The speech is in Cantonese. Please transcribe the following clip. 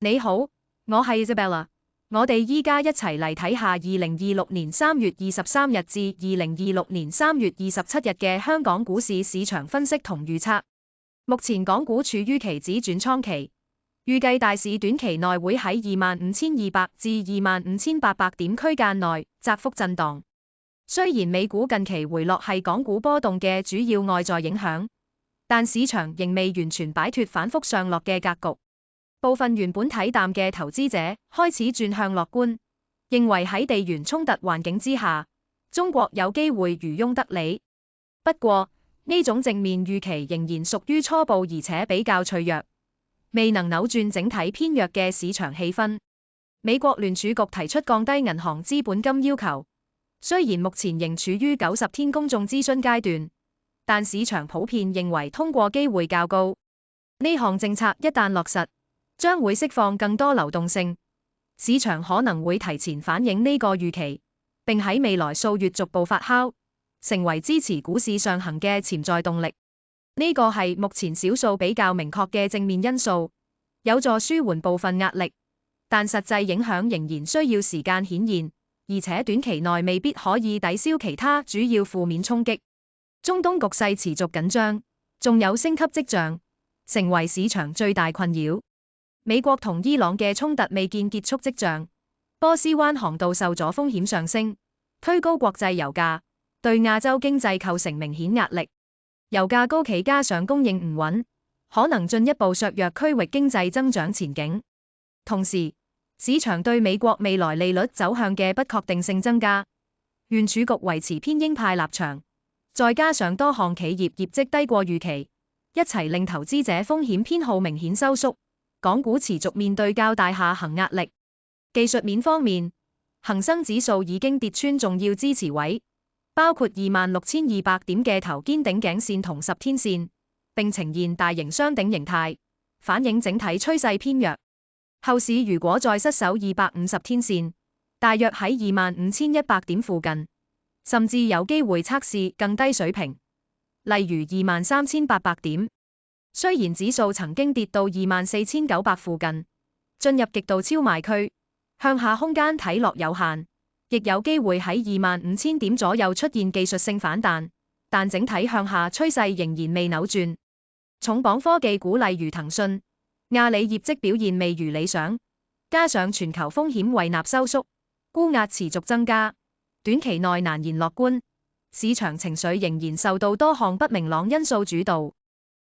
你好，我係 Isabella，我哋依家一齊嚟睇下2026年3月23日至2026年3月27日嘅香港股市市場分析同預測。目前港股處於期指轉倉期，預計大市短期內會喺25,200至25,800點區間內窄幅震盪。雖然美股近期回落係港股波動嘅主要外在影響，但市場仍未完全擺脫反覆上落嘅格局。部分原本睇淡嘅投資者開始轉向樂觀，認為喺地緣衝突環境之下，中國有機會漁翁得利。不過，呢種正面預期仍然屬於初步而且比較脆弱，未能扭轉整體偏弱嘅市場氣氛。美國聯儲局提出降低銀行資本金要求，雖然目前仍處於90天公眾諮詢階段，但市場普遍認為通過機會較高。呢項政策一旦落實，將會釋放更多流動性，市場可能會提前反映呢個預期，並喺未來數月逐步發酵，成為支持股市上行嘅潛在動力。呢個係目前少數比較明確嘅正面因素，有助舒緩部分壓力，但實際影響仍然需要時間顯現，而且短期內未必可以抵消其他主要負面衝擊。中東局勢持續緊張，仲有升級跡象，成為市場最大困擾。美國同伊朗嘅衝突未見結束跡象，波斯灣航道受阻風險上升，推高國際油價，對亞洲經濟構成明顯壓力。油價高企加上供應唔穩，可能進一步削弱區域經濟增長前景。同時，市場對美國未來利率走向嘅不確定性增加，聯儲局維持偏鷹派立場，再加上多項企業業績低過預期，一齊令投資者風險偏好明顯收縮。港股持續面對較大下行壓力。技術面方面，恒生指數已經跌穿重要支持位，包括26,200點嘅頭肩頂頸線同10天線，並呈現大型雙頂形態，反映整體趨勢偏弱。後市如果再失守250天線，大約喺25,100點附近，甚至有機會測試更低水平，例如23,800點。雖然指數曾經跌到24,900附近，進入極度超賣區，向下空間睇落有限，亦有機會喺25,000點左右出現技術性反彈，但整體向下趨勢仍然未扭轉。重磅科技股例如騰訊、阿里業績表現未如理想，加上全球風險胃納收縮，沽壓持續增加，短期內難言樂觀，市場情緒仍然受到多項不明朗因素主導。